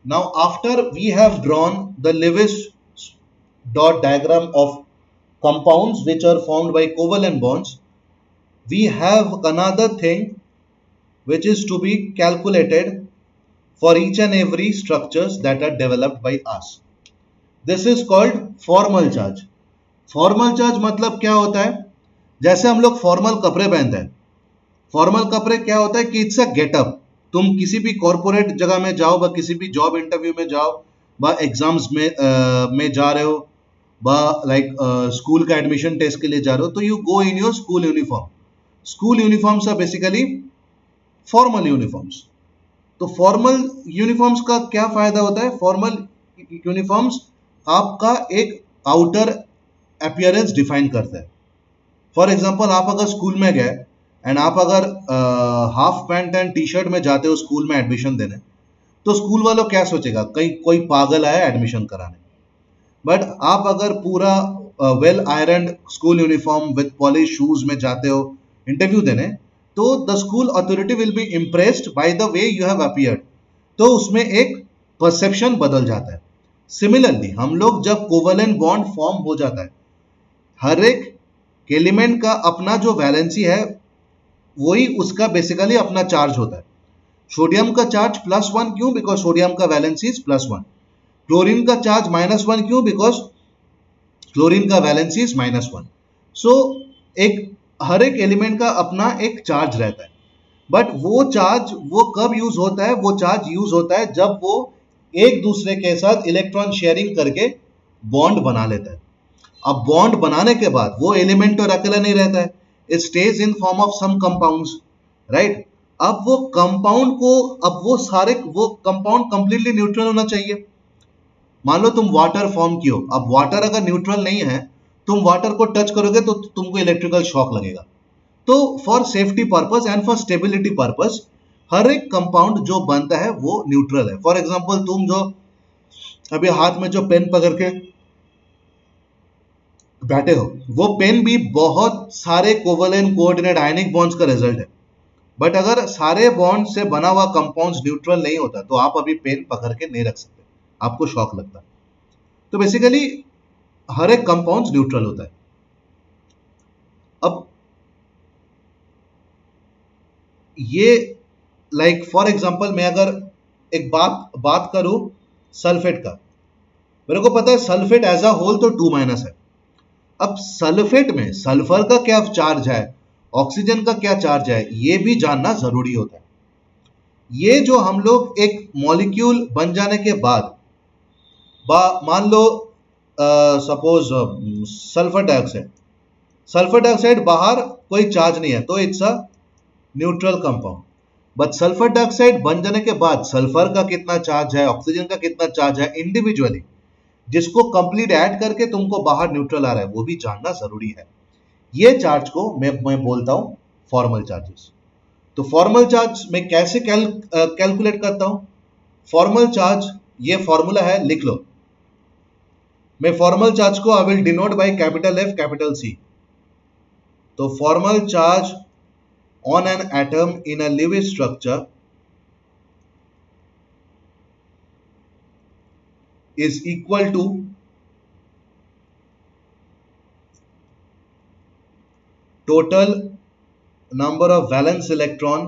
Now, after we have drawn the Lewis dot diagram of compounds which are formed by covalent bonds, we have another thing which is to be calculated for each and every structures that are developed by us. This is called formal charge. Formal charge मतलब क्या होता है? जैसे हम लोग formal कपड़े पहनते हैं, फॉर्मल कपड़े क्या होता है कि इट्स अ गेटअप. तुम किसी भी कॉर्पोरेट जगह में जाओ, बा किसी भी जॉब इंटरव्यू में जाओ, बा एग्जाम्स में जा रहे हो, बा लाइक स्कूल का एडमिशन टेस्ट के लिए जा रहे हो, तो you go in your school uniform. School uniforms are basically formal uniforms. तो फॉर्मल यूनिफॉर्म्स का क्या फायदा होता है? फॉर्मल यूनिफॉर्म्स आपका एक आउटर अपीयरेंस डिफाइन करता है. फॉर एग्जाम्पल, आप अगर स्कूल में गए एंड आप अगर half pant and T shirt में जाते हो स्कूल में एडमिशन देने, तो स्कूल वालों क्या सोचेगा? कहीं कोई पागल आया एडमिशन कराने. बट आप अगर पूरा well iron school uniform with polish shoes में जाते हो इंटरव्यू देने, तो the school authority will be impressed by the way you have appeared. तो उसमें एक परसेप्शन बदल जाता है. सिमिलरली हम लोग जब कोवेलेंट बॉन्ड फॉर्म हो जाता है, हर एक एलिमेंट का अपना जो वैलेंसी है वही उसका बेसिकली अपना चार्ज होता है. सोडियम का चार्ज +1 क्यों? बिकॉज सोडियम का वैलेंसी इज +1. क्लोरीन का चार्ज -1 क्यों? बिकॉज क्लोरीन का वैलेंसी इज -1. सो एक हर एक एलिमेंट का अपना एक चार्ज रहता है. बट वो चार्ज वो कब यूज होता है? वो चार्ज यूज होता है जब वो एक दूसरे के साथ इलेक्ट्रॉन शेयरिंग करके बॉन्ड बना लेता है. अब बॉन्ड बनाने के बाद वो एलिमेंट तो अकेला नहीं रहता है, it stays in form of some compounds, right. अब वो कंपाउंड को, अब वो कंपाउंड कंप्लीटली न्यूट्रल होना चाहिए. मान लो तुम वाटर फॉर्म किए हो. अब वाटर अगर न्यूट्रल नहीं है, तुम वाटर को टच करोगे तो तुमको इलेक्ट्रिकल शॉक लगेगा. तो for safety purpose and for stability purpose हर एक कंपाउंड जो बनता है वो न्यूट्रल है. फॉर एग्जाम्पल, तुम जो अभी हाथ में जो पेन पकड़ के बैठे हो, वो पेन भी बहुत सारे कोवेलेंट कोऑर्डिनेट आयनिक बॉन्ड्स का रिजल्ट है. बट अगर सारे बॉन्ड से बना हुआ कंपाउंड्स न्यूट्रल नहीं होता तो आप अभी पेन पकड़ के नहीं रख सकते, आपको शॉक लगता. तो बेसिकली हर एक कंपाउंड्स न्यूट्रल होता है. अब ये लाइक फॉर एग्जांपल मैं अगर एक बात करूं सल्फेट का, मेरे को पता है सल्फेट एज अ होल तो 2- है. अब सल्फेट में सल्फर का क्या चार्ज है, ऑक्सीजन का क्या चार्ज है, ये भी जानना जरूरी होता है. ये जो हम लोग एक मॉलिक्यूल बन जाने के बाद, मान लो सपोज सल्फर डाइऑक्साइड बाहर कोई चार्ज नहीं है तो it's a neutral compound. But sulphur dioxide बन जाने के बाद सल्फर का कितना चार्ज है, ऑक्सीजन का कितना चार्ज है, इंडिविजुअली जिसको कंप्लीट ऐड करके तुमको बाहर न्यूट्रल आ रहा है, वो भी जानना जरूरी है. ये चार्ज को मैं बोलता हूं फॉर्मल चार्जेस. तो फॉर्मल चार्ज मैं कैसे कैलकुलेट करता हूं? फॉर्मल चार्ज, ये फॉर्मूला है, लिख लो. मैं फॉर्मल चार्ज को I will denote by capital F capital C. तो formal charge on an atom in a Lewis structure is equal to total number of valence electron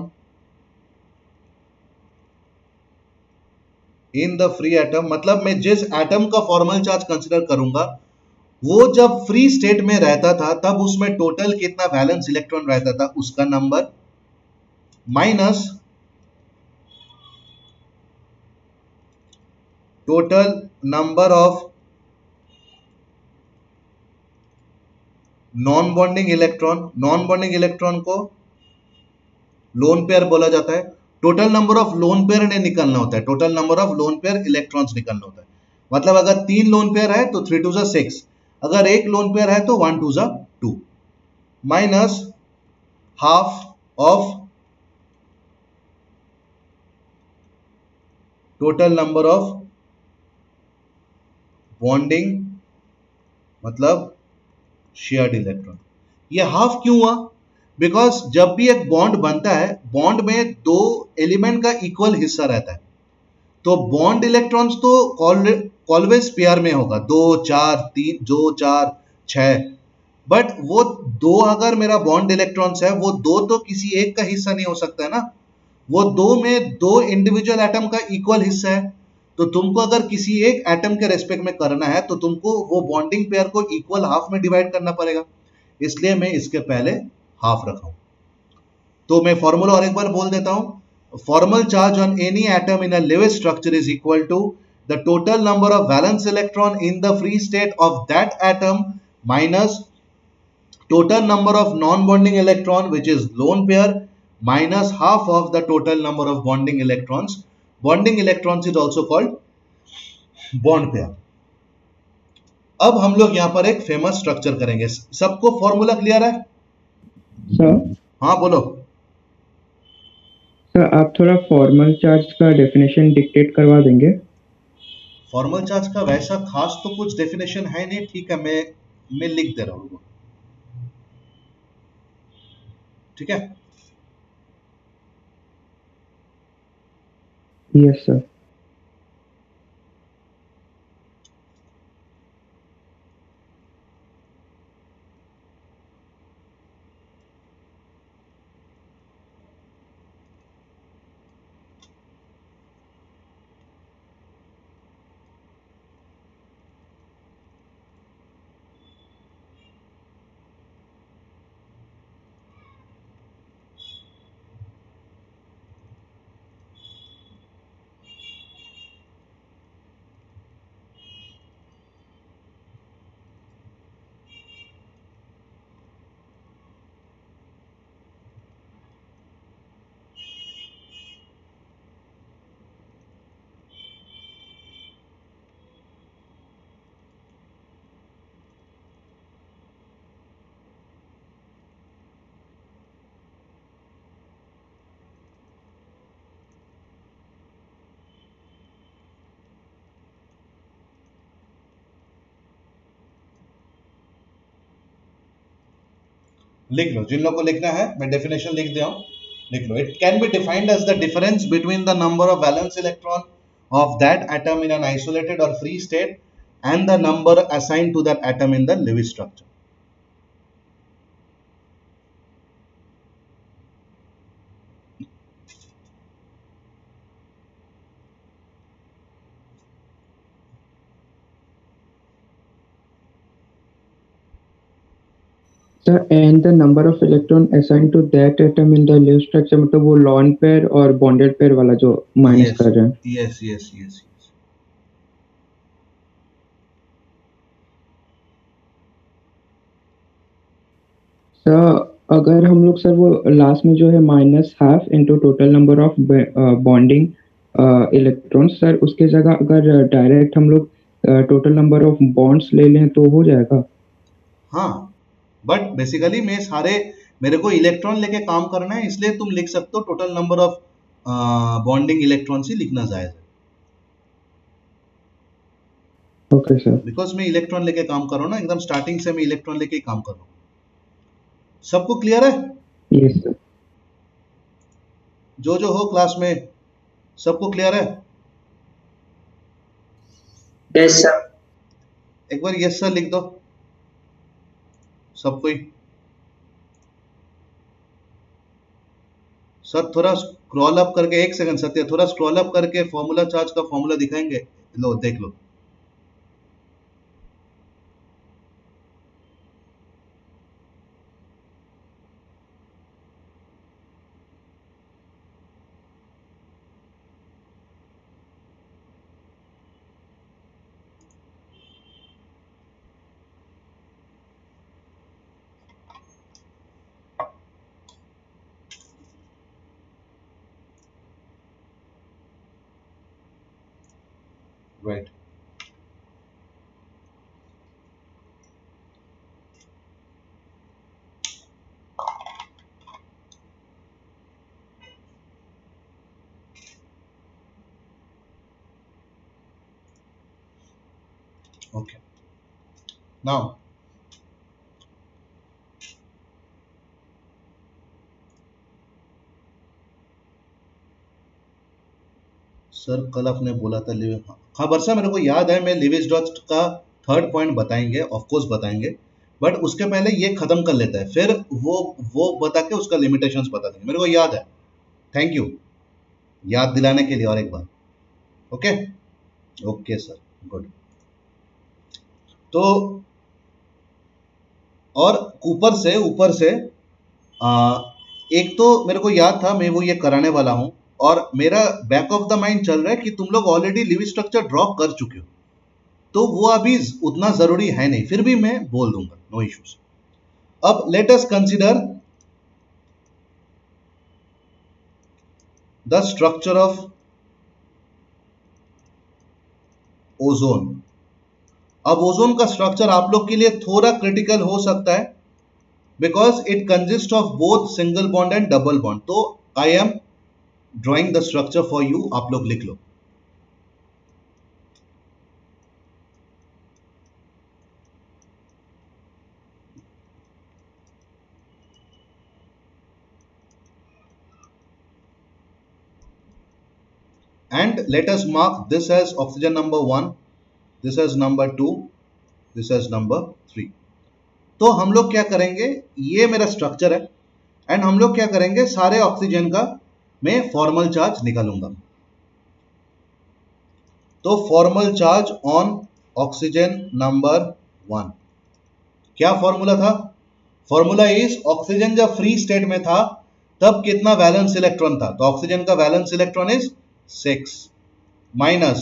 in the free atom. मतलब मैं जिस atom का formal charge consider करूंगा वो जब free state में रहता था तब उसमें टोटल कितना वैलेंस इलेक्ट्रॉन रहता था उसका number, minus total number of non bonding electron. Non bonding electron को लोन पेयर बोला जाता है. Total number of lone pair ने निकालना होता है, total number of lone pair electrons निकालना होता है. मतलब अगर 3 लोन पेयर है तो 3 2 6, अगर एक लोन पेयर है तो 1 2 2, minus half of total number of bonding मतलब शेयर्ड इलेक्ट्रॉन. ये हाफ क्यों हुआ? बिकॉज जब भी एक बॉन्ड बनता है, बॉन्ड में 2 एलिमेंट का इक्वल हिस्सा रहता है. तो बॉन्ड इलेक्ट्रॉन्स तो ऑलवेज पेयर में होगा, 2 4 3, 2 4 6, बट वो दो, अगर मेरा बॉन्ड इलेक्ट्रॉन्स है, वो दो तो किसी एक का हिस्सा नहीं हो सकता है ना, वो दो में दो इंडिविजुअल एटम का इक्वल हिस्सा है। तो तुमको अगर किसी एक एटम के रेस्पेक्ट में करना है तो तुमको वो बॉन्डिंग पेयर को इक्वल हाफ में डिवाइड करना पड़ेगा, इसलिए मैं इसके पहले हाफ रखा हूं। तो मैं फॉर्मूला और एक बार बोल देता हूं। Formal charge on any atom in a Lewis structure is equal to the total number of valence electron in the free state of that atom minus total number of non-bonding electron which is lone pair minus half of the total number of bonding electrons. Bonding electrons is also called bond pair. अब हम लोग यहाँ पर एक famous structure करेंगे। सबको formula clear है? Sir हाँ बोलो। सर आप थोड़ा फॉर्मल चार्ज का डेफिनेशन डिक्टेट करवा देंगे? फॉर्मल चार्ज का वैसा खास तो कुछ डेफिनेशन है नहीं, ठीक है, मैं लिख दे रहा हूँ, ठीक है। Yes sir. लिख लो, जिन लोगों को लिखना है मैं डेफिनेशन लिख दिया हूं, लिख लो। It can be defined as the difference between the number of valence electron of that atom in an isolated or free state and the number assigned to that atom in the Lewis structure. Sir and the number of electron assigned to that atom in the Lewis structure, मतलब वो lone pair और bonded pair वाला जो minus कर रहे हैं। Yes yes yes. Sir अगर हम लोग सर वो लास्ट में जो है minus half into total number of bonding electrons, sir उसके जगह अगर डायरेक्ट हम लोग टोटल नंबर ऑफ बॉन्ड्स ले लें तो हो जाएगा? हाँ, बट बेसिकली मेरे को इलेक्ट्रॉन लेके काम करना है, इसलिए तुम लिख सकते हो total number of bonding electrons ही लिखना जायज है। Okay sir. बिकॉज मैं इलेक्ट्रॉन लेके काम कर रहा हूँ ना, एकदम स्टार्टिंग से मैं इलेक्ट्रॉन लेके ही काम कर रहा हूँ। सबको क्लियर है? Yes sir. जो हो क्लास में सबको क्लियर है? Yes sir. एक बार यस सर लिख दो सबको ही। सर थोड़ा स्क्रॉल अप करके, एक सेकंड सत्य, थोड़ा स्क्रॉल अप करके फॉर्मूला चार्ज का फॉर्मूला दिखाएंगे? लो देख लो। राइट। Okay. Now, सर कल आपने बोला था हाँ वर्षा मेरे को याद है, मैं लिविस डॉट का थर्ड पॉइंट बताएंगे, ऑफ कोर्स बताएंगे, बट उसके पहले ये खत्म कर लेता है, फिर वो बता के उसका लिमिटेशंस बता देंगे, मेरे को याद है। थैंक यू याद दिलाने के लिए और एक बार। Okay okay sir, good. तो और ऊपर से एक तो मेरे को याद था, मैं वो ये कराने वाला हूं, और मेरा बैक ऑफ द माइंड चल रहा है कि तुम लोग ऑलरेडी लिव स्ट्रक्चर ड्रॉप कर चुके हो, तो वो अभी उतना जरूरी है नहीं, फिर भी मैं बोल दूंगा, नो इश्यूज। अब let us consider the structure of ozone. अब ओजोन का स्ट्रक्चर आप लोग के लिए थोड़ा क्रिटिकल हो सकता है, because it consist of both single bond and double bond. तो I am drawing the structure for you, आप लोग लिख लो। And let us mark this as oxygen number 1, this as number 2, this as number 3। तो हम लोग क्या करेंगे, ये मेरा स्ट्रक्चर है, एंड हम लोग क्या करेंगे, सारे ऑक्सीजन का मैं फॉर्मल चार्ज निकालूंगा। तो formal charge on oxygen number 1, क्या फॉर्मूला था? फॉर्मूला इज, ऑक्सीजन जब फ्री स्टेट में था तब कितना वैलेंस इलेक्ट्रॉन था, तो ऑक्सीजन का वैलेंस इलेक्ट्रॉन इज 6, माइनस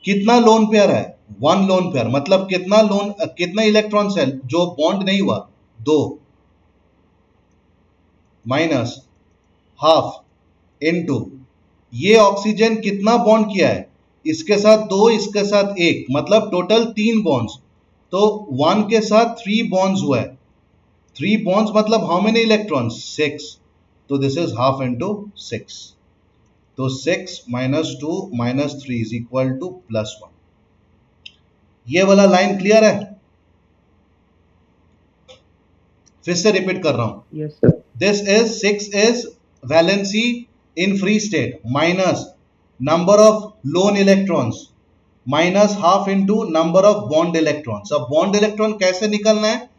कितना लोन पेयर है, 1 लोन पेयर, मतलब कितना इलेक्ट्रॉन है जो बॉन्ड नहीं हुआ, 2, माइनस हाफ इनटू ये ऑक्सीजन कितना बॉन्ड किया है, इसके साथ 2, इसके साथ 1, मतलब टोटल 3 बॉन्ड्स। तो 1 के साथ 3 बॉन्ड्स हुआ है, 3 बॉन्ड्स मतलब हाउ मेनी इलेक्ट्रॉन्स, 6। तो दिस इज हाफ इनटू 6। तो 6 minus 2 minus 3 is equal to +1। ये वाला लाइन क्लियर है? फिर से रिपीट कर रहा हूं। Yes sir. This is 6 is valency in free state minus number of loan electrons minus half into number of bond electrons. अब बॉन्ड इलेक्ट्रॉन कैसे निकलना है,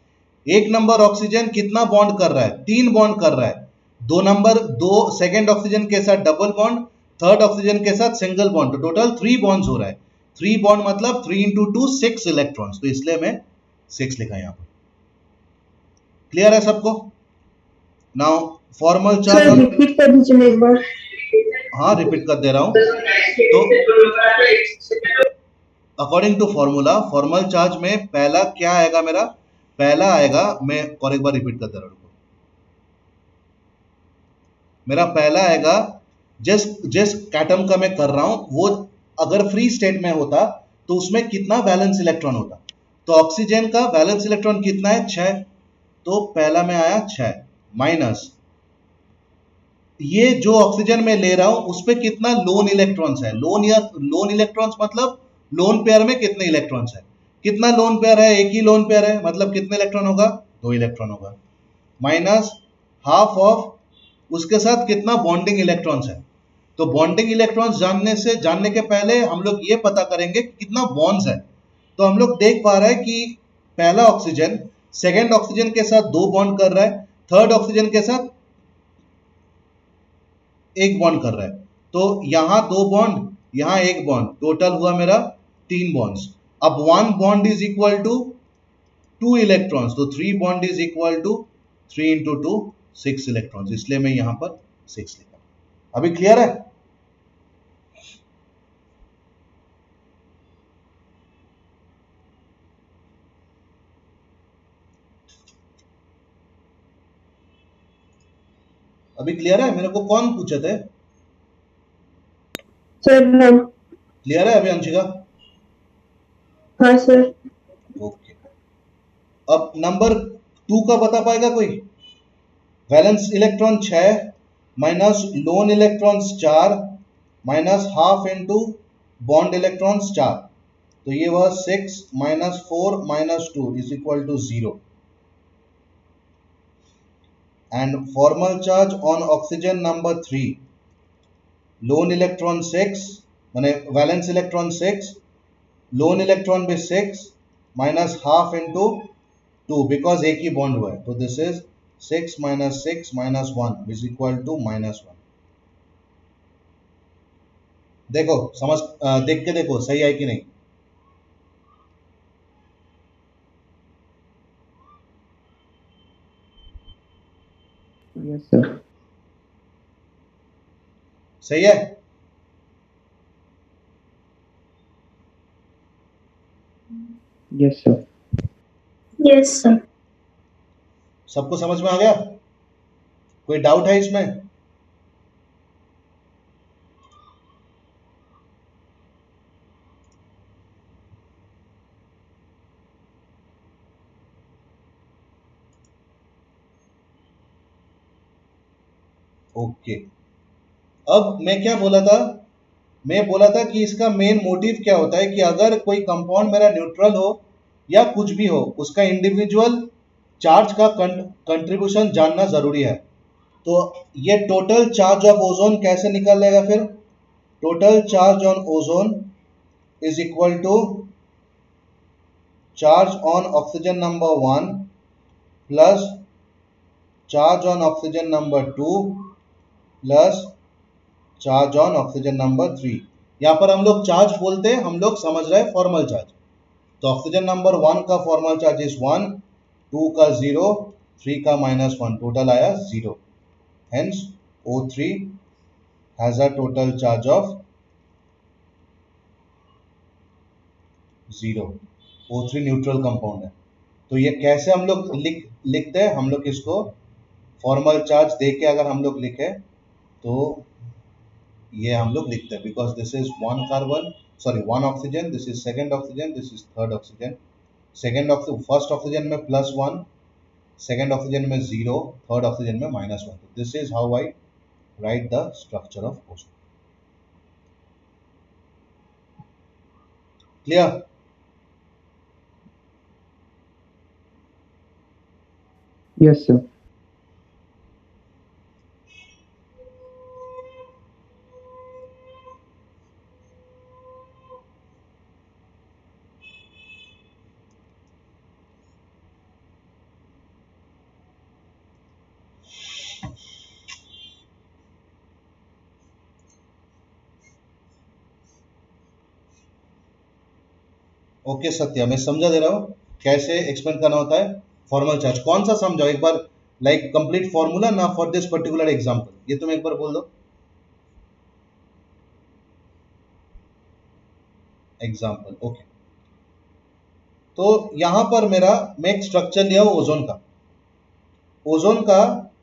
एक नंबर ऑक्सीजन कितना बॉन्ड कर रहा है, 3 बॉन्ड कर रहा है, 2 सेकेंड ऑक्सीजन के साथ डबल बॉन्ड, थर्ड ऑक्सीजन के साथ सिंगल बॉन्ड, तो टोटल 3 बॉन्ड्स हो रहा है। 3 बॉन्ड मतलब 3 इंटू 2 6 इलेक्ट्रॉन्स, तो इसलिए मैं 6 लिखा यहां पर। क्लियर है सबको? नाउ फॉर्मल चार्ज, रिपीट कर दीजिए एक बार। हाँ रिपीट कर दे रहा हूं। तो according to formula, formal charge में पहला क्या आएगा मेरा, पहला आएगा, मैं और एक बार रिपीट कर दे रहा हूं, मेरा पहला आएगा, जिस एटम का मैं कर रहा हूं वो अगर फ्री स्टेट में होता तो उसमें कितना वैलेंस इलेक्ट्रॉन होता, तो ऑक्सीजन का वैलेंस इलेक्ट्रॉन कितना है, 6, तो पहला में आया 6, माइनस ये जो ऑक्सीजन में ले रहा हूं उस पे कितना लोन इलेक्ट्रॉन्स है, लोन इलेक्ट्रॉन्स मतलब लोन पेयर में कितने इलेक्ट्रॉन्स है, कितना लोन पेयर है, एक ही लोन पेयर है, मतलब कितने इलेक्ट्रॉन होगा, 2 इलेक्ट्रॉन होगा, माइनस हाफ ऑफ उसके साथ कितना बॉन्डिंग इलेक्ट्रॉन्स है। तो बॉन्डिंग इलेक्ट्रॉन्स जानने के पहले हम लोग ये पता करेंगे कि कितना बॉन्ड्स है। तो हम लोग देख पा रहे हैं कि पहला ऑक्सीजन सेकेंड ऑक्सीजन के साथ 2 बॉन्ड कर रहा है, थर्ड ऑक्सीजन के साथ 1 बॉन्ड कर रहा है, तो यहां 2 बॉन्ड, यहां 1 बॉन्ड, टोटल हुआ मेरा 3 बॉन्ड्स। अब 1 bond is equal to 2 electrons, तो 3 bond is equal to 3 into 2 6 electrons, इसलिए मैं यहां पर 6 लिखा। अभी क्लियर है? अभी क्लियर है? मेरे को कौन पूछे थे? सर हम। क्लियर है अभी अंशिका? हाँ सर। ओके। अब नंबर 2 का बता पाएगा कोई? Valence electron 6 minus lone electrons 4 minus half into bond electrons 4, तो ये हुआ 6 minus 4 minus 2 is equal to 0। And formal charge on oxygen number 3, lone electron 6 माने वैलेंस इलेक्ट्रॉन 6, लोन इलेक्ट्रॉन भी 6 माइनस हाफ इंटू 2 बिकॉज एक ही bond हुआ है, तो this is 6 minus 6 minus 1 is equal to -1। देखो समझ देख के देखो सही है कि नहीं। Yes sir. सही है। Yes sir. Yes, sir. सबको समझ में आ गया? कोई डाउट है इसमें? ओके। अब मैं क्या बोला था, मैं बोला था कि इसका मेन मोटिव क्या होता है कि अगर कोई कंपाउंड मेरा न्यूट्रल हो या कुछ भी हो, उसका इंडिविजुअल चार्ज का कंट्रीब्यूशन जानना जरूरी है। तो ये टोटल चार्ज ऑफ ओजोन कैसे निकलेगा फिर? Total charge on ozone is equal to charge on oxygen number 1 plus charge on oxygen number 2 plus charge on oxygen number 3। यहां पर हम लोग चार्ज बोलते हैं, हम लोग समझ रहे हैं फॉर्मल चार्ज। तो ऑक्सीजन नंबर 1 का फॉर्मल चार्ज इज 1, 2 का 0, 3 का -1, टोटल आया 0। Hence O3 has a total charge of 0। O3 neutral compound है। तो ये कैसे हम लोग लिखते हैं? हम लोग इसको फॉर्मल चार्ज दे के अगर हम लोग लिखे तो ये हम लोग लिखते हैं, because this is 1 carbon, sorry 1 oxygen, this is second oxygen, this is third oxygen. First oxygen में +1, सेकंड ऑक्सीजन में 0, थर्ड ऑक्सीजन में -1। This is how I right the structure of ozone. Clear? Yes sir. Okay Satya, मैं समझा दे रहा हूँ कैसे explain करना होता है फॉर्मल चार्ज। कौन सा समझाओ एक बार, लाइक कंप्लीट फॉर्मूला ना फॉर दिस पर्टिकुलर एग्जांपल, ये तुम एक बार बोल दो एग्जांपल। ओके, तो यहां पर मैं एक स्ट्रक्चर लिया हूं ओजोन का। ओजोन का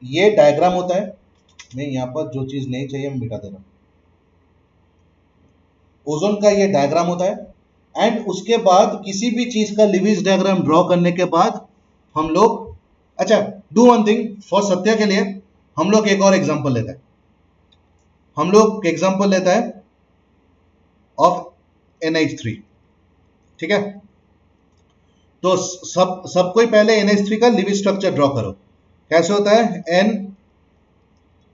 ये डायग्राम होता है। मैं यहां पर जो चीज नहीं चाहिए मैं मिटा दे रहा हूं। ओजोन का ये डायग्राम होता है, एंड उसके बाद किसी भी चीज का लिविज डायग्राम ड्रॉ करने के बाद हम लोग, अच्छा do one thing for Satya के लिए, हम लोग एक और एग्जांपल लेते हैं। हम लोग एग्जांपल लेता है ऑफ NH3, ठीक है? तो सबको ही पहले NH3 का लिविज स्ट्रक्चर ड्रॉ करो। कैसे होता है?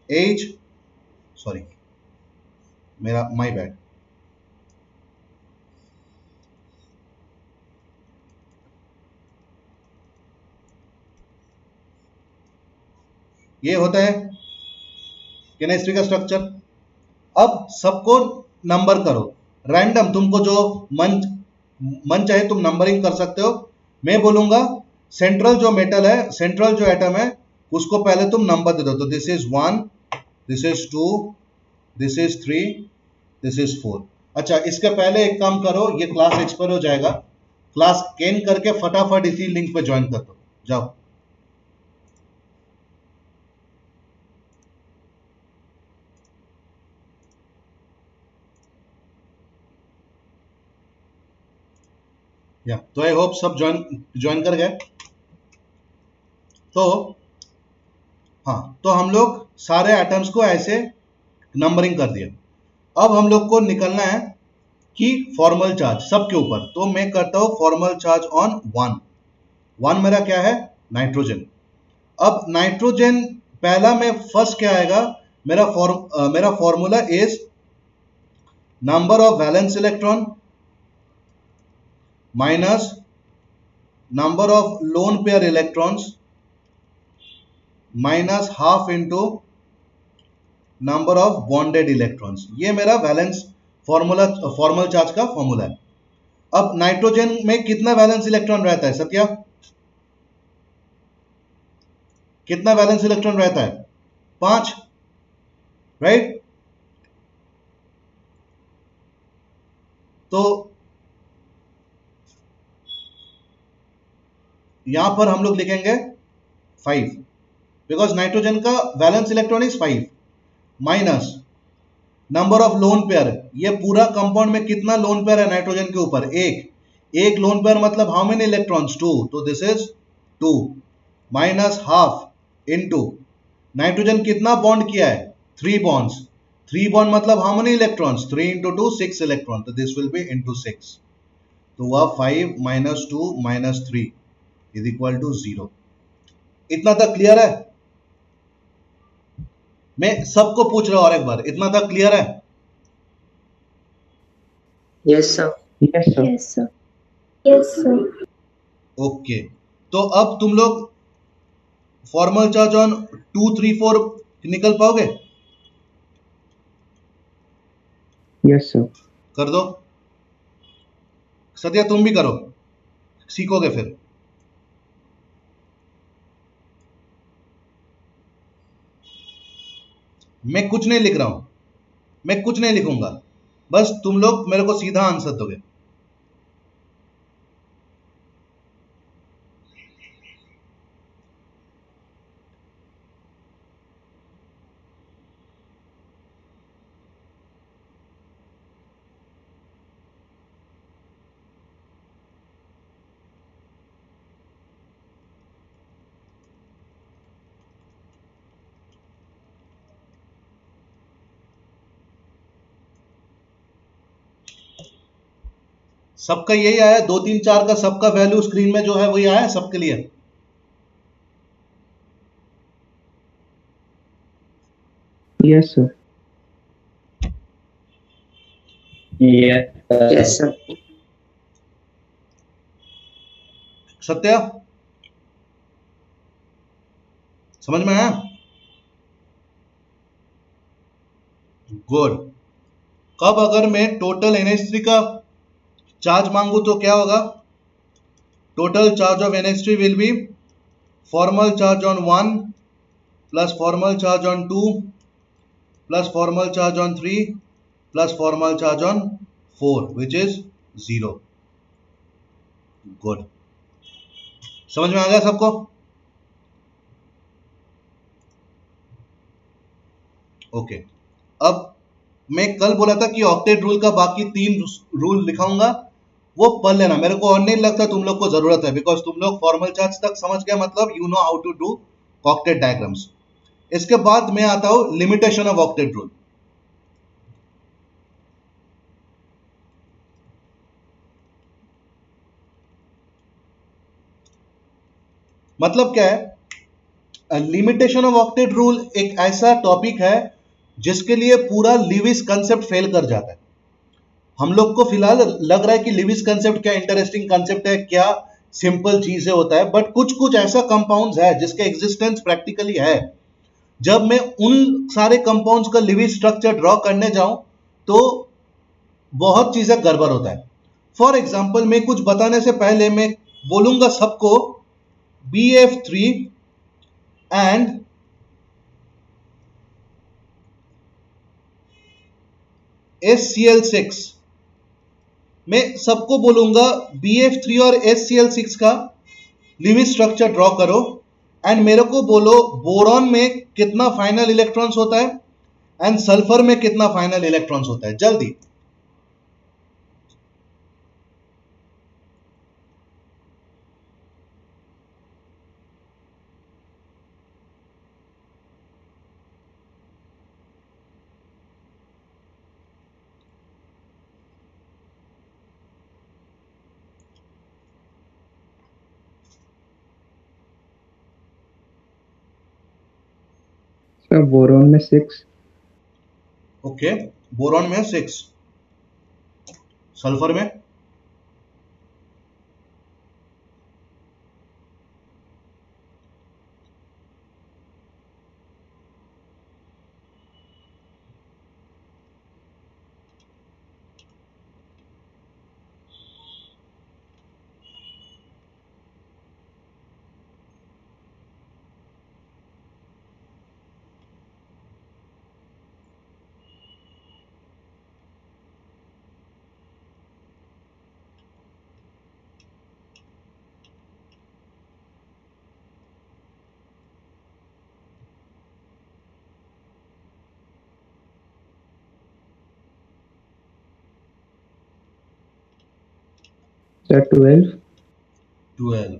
NH, सॉरी मेरा माय बैड, ये होता है NH3 का स्ट्रक्चर। अब सबको नंबर करो रैंडम, तुमको जो मन चाहे तुम नंबरिंग कर सकते हो। मैं बोलूंगा सेंट्रल जो मेटल है, सेंट्रल जो एटम है, उसको पहले तुम नंबर दे दो। तो this is 1, this is 2, this is 3, this is 4। अच्छा, इसके पहले एक काम करो, ये क्लास एक्सपायर हो जाएगा, क्लास एंड करके फटाफट इसी लिंक पे ज्वाइन कर दो, जाओ। या तो आई होप सब ज्वाइन कर गए। तो हाँ, तो हम लोग सारे एटम्स को ऐसे नंबरिंग कर दिया। अब हम लोग को निकलना है कि फॉर्मल चार्ज सबके ऊपर। तो मैं करता हूं फॉर्मल चार्ज ऑन 1 मेरा क्या है? नाइट्रोजन। अब नाइट्रोजन पहला में फर्स्ट क्या आएगा? मेरा formula is number of valence electron minus number of lone pair electrons minus half into number of bonded electrons. ये मेरा वैलेंस फॉर्मल चार्ज का फॉर्मूला है. अब नाइट्रोजन में कितना वैलेंस इलेक्ट्रॉन रहता है सत्या? कितना वैलेंस इलेक्ट्रॉन रहता है? 5, राइट? तो यहां पर हम लोग लिखेंगे 5 बिकॉज नाइट्रोजन का valence electron is 5 minus number of lone pair. ये पूरा कंपाउंड में कितना लोन पेयर है नाइट्रोजन के ऊपर? एक लोन पेयर मतलब हाउ मेनी इलेक्ट्रॉन्स? 2. तो this is 2 minus half into nitrogen कितना बॉन्ड किया है? 3 बॉन्ड्स. 3 बॉन्ड मतलब how many electrons? 3 into 2 6 electron. तो दिस विल बी इंटू 6. तो हुआ 5 minus 2 minus 3 is equal to 0. इतना तक क्लियर है? मैं सबको पूछ रहा हूं और एक बार, इतना तक क्लियर है? Yes, sir. Yes, sir. Yes, sir. Yes, sir. Okay. तो अब तुम लोग फॉर्मल चार्ज ऑन 2, 3, 4 निकल पाओगे? Yes, sir. कर दो. सत्या तुम भी करो, सीखोगे फिर. मैं कुछ नहीं लिख रहा हूं, मैं कुछ नहीं लिखूंगा, बस तुम लोग मेरे को सीधा आंसर दोगे. सबका यही आया? 2, 3, 4 का सबका वैल्यू स्क्रीन में जो है वही आया सबके लिए? Yes, sir. Yes, Yes, sir. Satya समझ में आया? गुड. कब अगर मैं टोटल NH3 का चार्ज मांगू तो क्या होगा? Total charge of NH3 will be formal charge on 1 plus formal charge on 2 plus formal charge on 3 plus formal charge on 4 which is 0. Good. समझ में आ गया सबको? ओके. अब मैं कल बोला था कि ऑक्टेट रूल का बाकी 3 रूल लिखाऊंगा, वो पढ़ लेना. मेरे को और नहीं लगता तुम लोग को जरूरत है बिकॉज तुम लोग फॉर्मल चार्ज तक समझ गया, मतलब you know how to do octet diagrams. इसके बाद मैं आता हूं लिमिटेशन ऑफ ऑक्टेट रूल. मतलब क्या है? लिमिटेशन ऑफ ऑक्टेट रूल एक ऐसा टॉपिक है जिसके लिए पूरा लिविस कंसेप्ट फेल कर जाता है. हम लोग को फिलहाल लग रहा है कि लिविस कंसेप्ट क्या इंटरेस्टिंग कंसेप्ट है, क्या सिंपल चीजें होता है, बट कुछ कुछ ऐसा कंपाउंड्स है जिसके एग्जिस्टेंस प्रैक्टिकली है. जब मैं उन सारे कंपाउंड्स का लिविस स्ट्रक्चर ड्रॉ करने जाऊं तो बहुत चीजें गड़बड़ होता है. फॉर एग्जाम्पल मैं कुछ बताने से पहले मैं बोलूंगा सबको BF3 एंड SCl6. मैं सबको बोलूंगा BF3 और SCl6 का लिविस स्ट्रक्चर ड्रॉ करो एंड मेरे को बोलो बोरॉन में कितना फाइनल इलेक्ट्रॉन्स होता है एंड सल्फर में कितना फाइनल इलेक्ट्रॉन्स होता है. जल्दी. Sir, boron में 6. ओके. बोरॉन में 6. सल्फर में? सर 12। 12,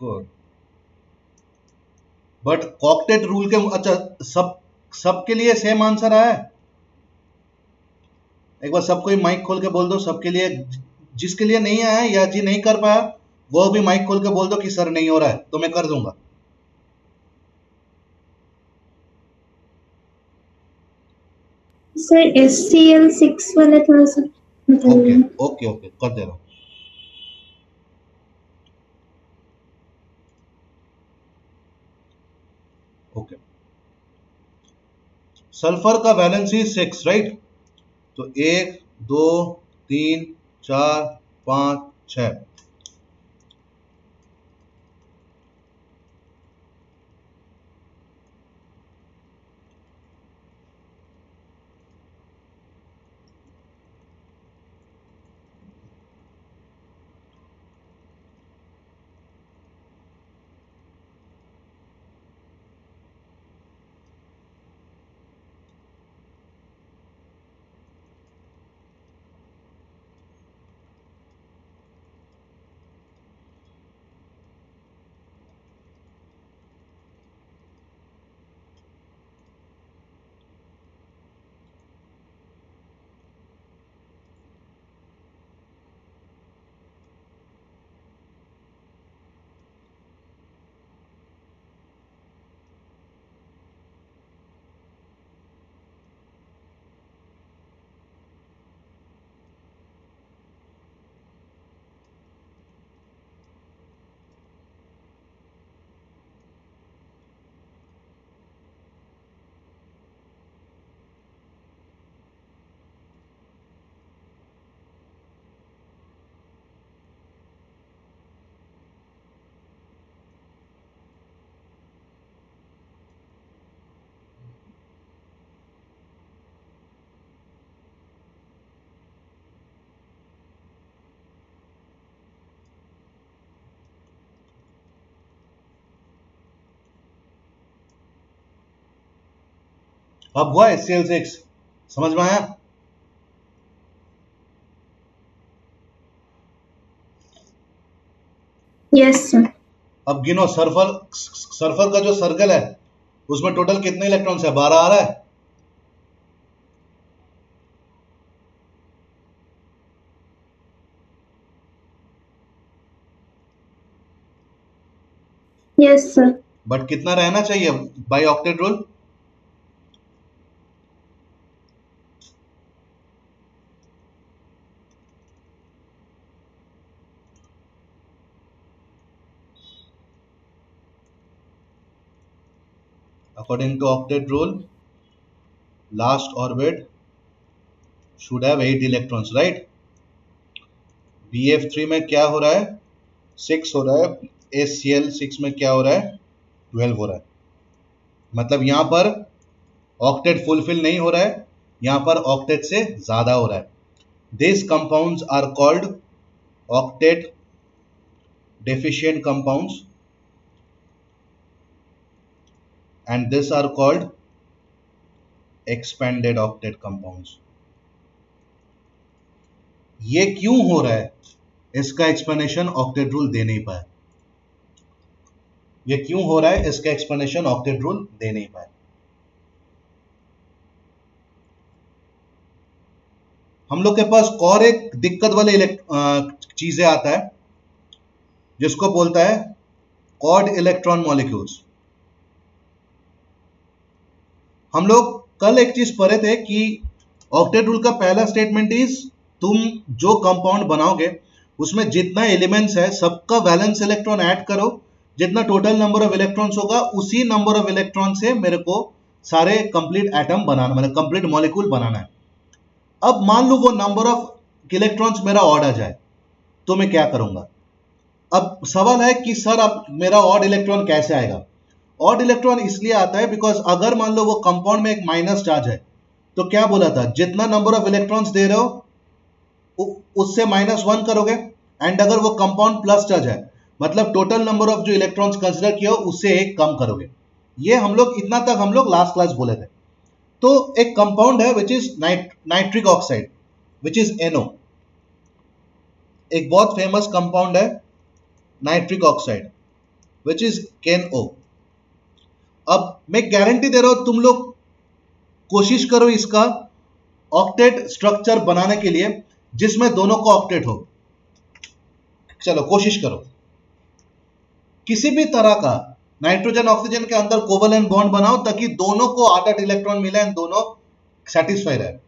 गुड। बट कॉकटेट रूल के, अच्छा, सबके लिए सेम आंसर आया है? एक बार सबको ही माइक खोल के बोल दो, सबके लिए। जिसके लिए नहीं आया या जी नहीं कर पाया, वो भी माइक खोल के बोल दो कि सर नहीं हो रहा है, तो मैं कर दूंगा। सर HCl6 वाला थोड़ा सा ओके बताइए। ओके ओके, कर दे रहा हूं। ओके, सल्फर का वैलेंसी 6, राइट? तो 1 2 3 4 5 6। अब हुआ HCl6, समझ में आया? Yes sir. अब गिनो, सल्फर का जो सर्कल है उसमें टोटल कितने इलेक्ट्रॉन्स है? 12 आ रहा है? Yes sir. बट कितना रहना चाहिए by octet rule? According to octet rule, last orbit should have 8 electrons, right? BF3 में क्या हो रहा है? 6 हो रहा है। HCl6 में क्या हो रहा है? 12 हो रहा है। मतलब यहां पर ऑक्टेट फुलफिल नहीं हो रहा है, यहां पर ऑक्टेट से ज्यादा हो रहा है। These compounds are called octet deficient compounds and these are called expanded octet compounds. ये क्यों हो रहा है, इसका एक्सप्लेनेशन ऑक्टेट रूल दे नहीं पाया। ये क्यों हो रहा है, इसका एक्सप्लेनेशन ऑक्टेट रूल दे नहीं पाया। हम लोग के पास और एक दिक्कत वाले चीजें आता है जिसको बोलता है कॉर्ड इलेक्ट्रॉन मॉलिक्यूल्स। हम लोग कल एक चीज पढ़े थे कि ऑक्टेट रूल का पहला स्टेटमेंट इज तुम जो कंपाउंड बनाओगे उसमें जितना एलिमेंट्स है सबका वैलेंस इलेक्ट्रॉन ऐड करो, जितना टोटल नंबर ऑफ इलेक्ट्रॉन्स होगा उसी नंबर ऑफ इलेक्ट्रॉन से मेरे को सारे कंप्लीट एटम बनाना, मतलब कंप्लीट मॉलिक्यूल बनाना है। अब मान लो वो नंबर ऑफ इलेक्ट्रॉन्स मेरा ऑड आ जाए तो मैं क्या करूंगा? अब सवाल है कि सर अब मेरा ऑड इलेक्ट्रॉन कैसे आएगा? ऑड इलेक्ट्रॉन इसलिए आता है बिकॉज अगर मान लो वो कंपाउंड में एक माइनस चार्ज है तो क्या बोला था, जितना नंबर ऑफ इलेक्ट्रॉन्स दे रहे हो उससे -1 करोगे, एंड अगर वो कंपाउंड प्लस चार्ज है मतलब टोटल नंबर ऑफ जो इलेक्ट्रॉन्स कंसिडर किया उससे एक कम करोगे। ये हम लोग इतना तक हम लोग लास्ट क्लास बोले थे। तो एक कंपाउंड है which is nitric oxide which is NO, एक बहुत फेमस कंपाउंड है nitric oxide which is KNO। अब मैं गारंटी दे रहा हूं तुम लोग कोशिश करो इसका ऑक्टेट स्ट्रक्चर बनाने के लिए जिसमें दोनों का ऑक्टेट हो। चलो कोशिश करो, किसी भी तरह का नाइट्रोजन ऑक्सीजन के अंदर कोवलेंट बॉन्ड बनाओ ताकि दोनों को 8-8 इलेक्ट्रॉन मिले एंड दोनों सेटिस्फाई रहे।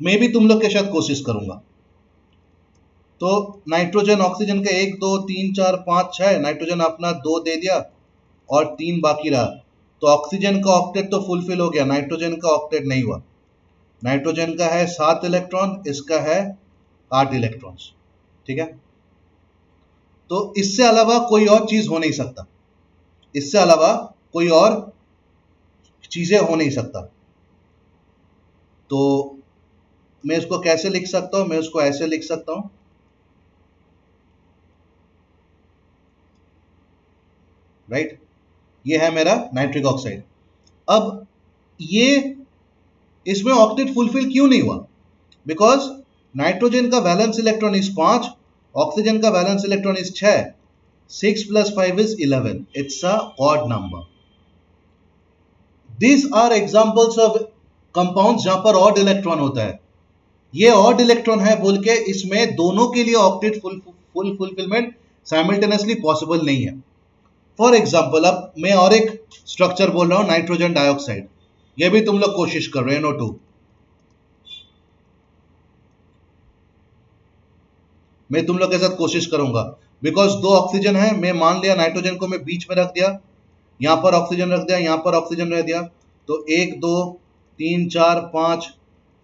मैं भी तुम लोग के साथ कोशिश करूंगा। तो नाइट्रोजन ऑक्सीजन का 1 2 3 4 5 6, नाइट्रोजन अपना 2 दे दिया और 3 बाकी रहा, तो ऑक्सीजन का ऑक्टेट तो फुलफिल हो गया, नाइट्रोजन का ऑक्टेट नहीं हुआ। नाइट्रोजन का है 7 इलेक्ट्रॉन, इसका है 8 इलेक्ट्रॉन्स, ठीक है। तो इससे अलावा कोई और चीज हो नहीं सकता, इससे अलावा कोई और चीजें हो नहीं सकता। तो मैं इसको कैसे लिख सकता हूं? मैं उसको ऐसे लिख सकता हूं, राइट। ये है मेरा नाइट्रिक ऑक्साइड। अब ये इसमें ऑक्टेट फुलफिल क्यों नहीं हुआ? बिकॉज नाइट्रोजन का वैलेंस इलेक्ट्रॉन इज 5, ऑक्सीजन का valence electron is 6, 6 + 5 is 11, it's a odd number. These are examples of compounds जहां पर ऑड इलेक्ट्रॉन होता है। ये ऑड इलेक्ट्रॉन है बोल के इसमें दोनों के लिए ऑक्टेट फुलफिलमेंट साइमल्टेनियसली पॉसिबल नहीं है। फॉर एग्जाम्पल अब मैं और एक स्ट्रक्चर बोल रहा हूं, नाइट्रोजन डाइऑक्साइड, ये भी तुम लोग कोशिश कर रहे हो, NO2। मैं तुम लोग के साथ कोशिश करूंगा बिकॉज 2 ऑक्सीजन है, मैं मान लिया नाइट्रोजन को मैं बीच में रख दिया, यहां पर ऑक्सीजन रख दिया, यहां पर ऑक्सीजन रख दिया, तो 1 2 3 4 5,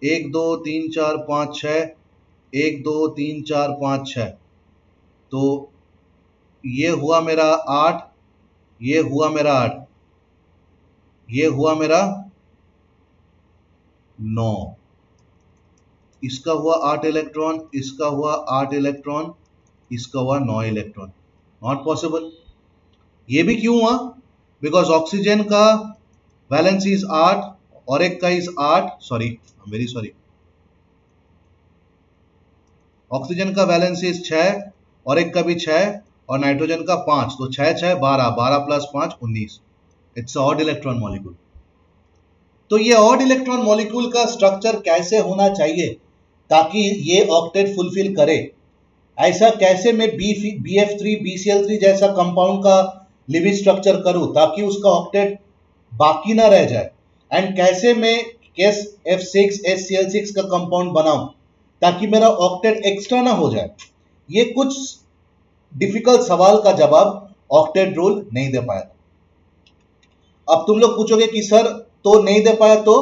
1 2 3 4 5 6, 1 2 3 4 5 6, तो ये हुआ मेरा 8, ये हुआ मेरा 8, ये हुआ मेरा 9, इसका हुआ 8 इलेक्ट्रॉन, इसका हुआ 8 इलेक्ट्रॉन, इसका हुआ 9 इलेक्ट्रॉन। Not possible. ये भी क्यों हुआ? बिकॉज ऑक्सीजन का वैलेंस इज 8 और एक का is 8, sorry very sorry, oxygen का वैलेंस इज 6 और एक का भी 6 और नाइट्रोजन का 5, तो 6 6 12, 12 + 5 19, इट्स ऑड इलेक्ट्रॉन मॉलिक्यूल। तो ये ऑड इलेक्ट्रॉन मॉलिक्यूल का स्ट्रक्चर कैसे होना चाहिए ताकि ये ऑक्टेट फुलफिल करे? ऐसा कैसे मैं BF3 BCl3 जैसा कंपाउंड का लिविज स्ट्रक्चर करूं ताकि उसका ऑक्टेट बाकी ना रह जाए, एंड कैसे मैं SF6 HCl6 का कंपाउंड बनाऊं ताकि मेरा ऑक्टेट एक्स्ट्रा ना हो जाए? ये कुछ डिफिकल्ट सवाल का जवाब ऑक्टेट रूल नहीं दे पाया। अब तुम लोग पूछोगे कि सर तो नहीं दे पाया तो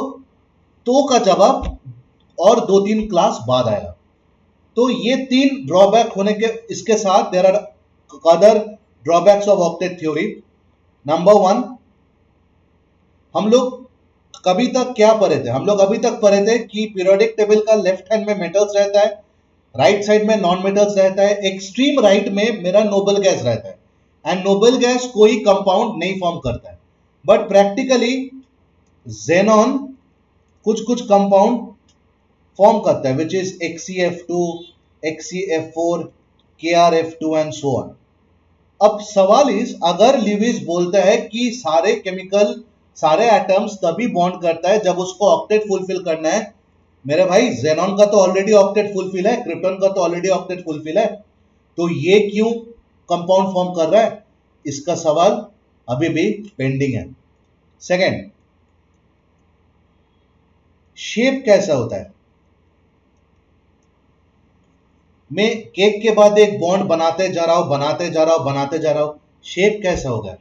का जवाब और 2-3 क्लास बाद आएगा। तो ये 3 ड्रॉबैक होने के इसके साथ there are other drawbacks of octet theory. Number 1, हम लोग कभी तक क्या पढ़े थे? हम लोग अभी तक पढ़े थे कि पीरियोडिक टेबल का लेफ्ट हैंड में मेटल्स रहता है, राइट साइड में नॉन मेटल्स रहता है, एक्सट्रीम राइट में मेरा नोबल गैस रहता है, एंड नोबल गैस कोई कंपाउंड नहीं फॉर्म करता है। बट प्रैक्टिकली जेनॉन कुछ कुछ कंपाउंड फॉर्म करता है which is XeF2, XeF4, KrF2 and so on. अब सवाल इस, अगर लिविस बोलता है कि सारे केमिकल सारे एटम्स तभी बॉन्ड करता है जब उसको ऑक्टेट फुलफिल करना है, मेरे भाई जेनॉन का तो ऑलरेडी ऑक्टेट फुलफिल है, क्रिप्टॉन का तो ऑलरेडी ऑक्टेट फुलफिल है, तो ये क्यों कंपाउंड फॉर्म कर रहा है, इसका सवाल अभी भी पेंडिंग है। सेकंड, शेप कैसा होता है? मैं केक के बाद एक बॉन्ड बनाते जा रहा हूं, शेप कैसा होगा?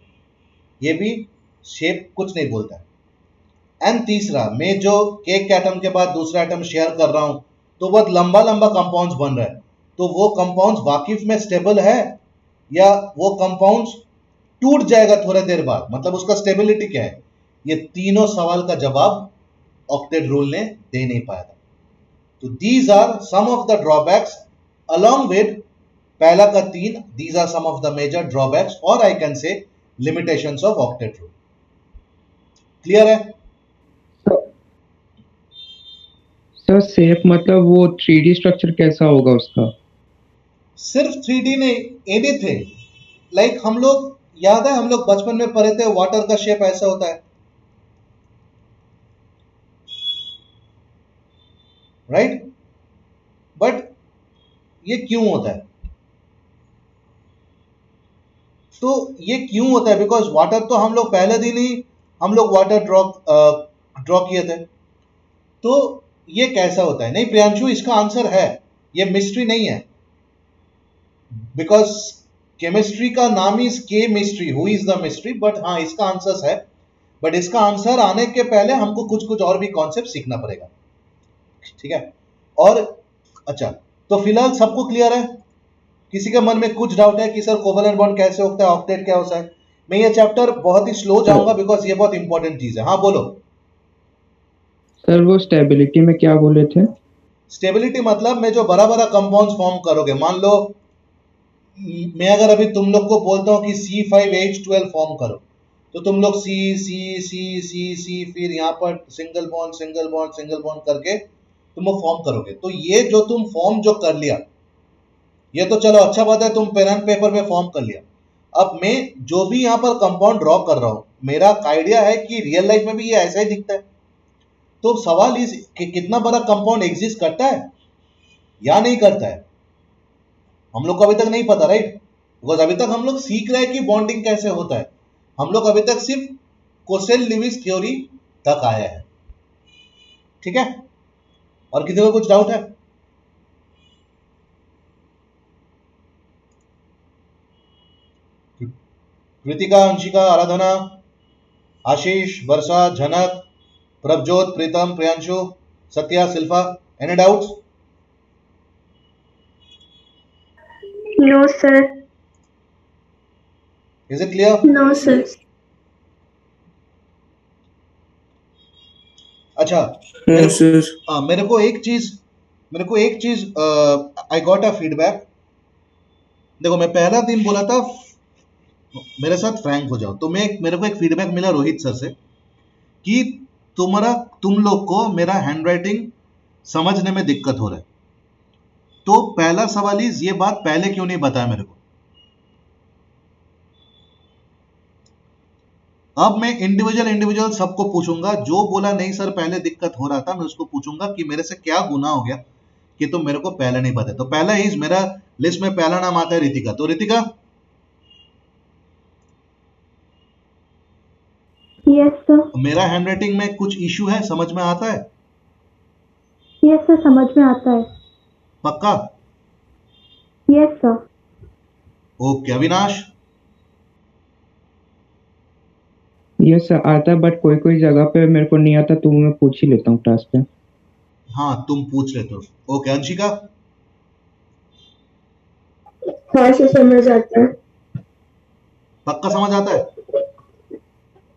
ये भी शेप कुछ नहीं बोलता है। एंड तीसरा, मैं जो केक के एटम के बाद दूसरा एटम शेयर कर रहा हूं तो बहुत लंबा लंबा कंपाउंड्स बन रहा है, तो वो कंपाउंड्स वाकिफ में स्टेबल है या वो कंपाउंड्स टूट जाएगा थोड़ी देर बाद, मतलब उसका स्टेबिलिटी क्या है? ये तीनों सवाल का जवाब ऑक्टेट रूल ने दे नहीं पाया था। तो these are some of the drawbacks along with पहला का 3, these are some of the major drawbacks or I can say limitations of octet rule. Clear है? सर शेप मतलब वो 3D स्ट्रक्चर कैसा होगा उसका? सिर्फ 3D नहीं, एनीथिंग लाइक हम लोग, याद है हम लोग बचपन में पढ़े थे वाटर का शेप ऐसा होता है, राइट? बट ये क्यों होता है? तो ये क्यों होता है? बिकॉज वाटर तो हम लोग पहले दिन ही हम लोग वाटर ड्रॉ किए थे, तो ये कैसा होता है? नहीं प्रियांशु, इसका आंसर है, ये मिस्ट्री नहीं है, बिकॉज केमिस्ट्री का नाम ही के mystery, who is the mystery, but हाँ इसका आंसर है। बट इसका आंसर आने के पहले हमको कुछ कुछ और भी कॉन्सेप्ट सीखना पड़ेगा, ठीक है? और अच्छा, तो फिलहाल सबको क्लियर है? किसी के मन में कुछ डाउट है कि सर कोवलेंट बॉन्ड कैसे होता है, ऑक्टेट क्या होता है? मैं ये चैप्टर बहुत ही स्लो जाऊंगा बिकॉज ये बहुत इंपॉर्टेंट चीज है। हाँ बोलो सर, वो स्टेबिलिटी में क्या बोले थे? स्टेबिलिटी मतलब में जो बड़ा बड़ा कंपाउंड्स फॉर्म करोगे, मान लो मैं अगर अभी तुम लोग को बोलता हूं कि C5H12 फॉर्म करो, तो तुम लोग सी सी सी सी सी फिर यहां पर सिंगल बॉन्ड करके तुम वो फॉर्म करोगे। तो ये जो तुम फॉर्म जो कर लिया, ये तो चलो अच्छा बात है, तुम पेन एंड पेपर में फॉर्म कर लिया। अब मैं जो भी यहां पर कंपाउंड ड्रॉ कर रहा हूं, मेरा आइडिया है कि रियल लाइफ में भी ये ऐसा ही दिखता है। तो सवाल इस कि कितना बड़ा कंपाउंड एग्जिस्ट करता है या नहीं करता है, हम लोग को अभी तक नहीं पता, राइट? बिकॉज अभी तक हम लोग सीख रहे हैं कि बॉन्डिंग कैसे होता है। हम लोग अभी तक सिर्फ कोसेल-लिविस थ्योरी तक आया है, ठीक है? और किसी को कुछ डाउट है? कृतिका, अंशिका, आराधना, Ashish, Varsha, Jhanak, Prabhjot, Pritam, Priyanshu, Satya, Shilpa, any doubts? No, sir. Is it clear? No, sir. अच्छा, मेरे को एक चीज आई गॉट अ फीडबैक। देखो मैं पहला दिन बोला था मेरे साथ फ्रैंक हो जाओ, तो मेरे को एक फीडबैक मिला रोहित सर से कि तुम लोग को मेरा हैंडराइटिंग समझने में दिक्कत हो रहा है। तो पहला सवाल इज, ये बात पहले क्यों नहीं बताया मेरे को? अब मैं इंडिविजुअल सबको पूछूंगा, जो बोला नहीं सर पहले दिक्कत हो रहा था, मैं उसको पूछूंगा कि मेरे से क्या गुनाह हो गया कि तुम मेरे को पहले नहीं बताया। तो पहला इज, मेरा लिस्ट में पहला नाम आता है रितिका। तो रितिका, Yes, sir. मेरा हैंडराइटिंग में कुछ इश्यू है, समझ में आता है? Yes, sir. समझ में आता है. पक्का? Yes, sir. ओके। अविनाश? ये सर आता है, बट कोई कोई जगह पे मेरे को नहीं आता, तो मैं पूछ ही लेता हूँ क्लास पे। हाँ तुम पूछ लेते हो। ओके। अंशिका? हाँ सर, समझ आता है. पक्का समझ आता है?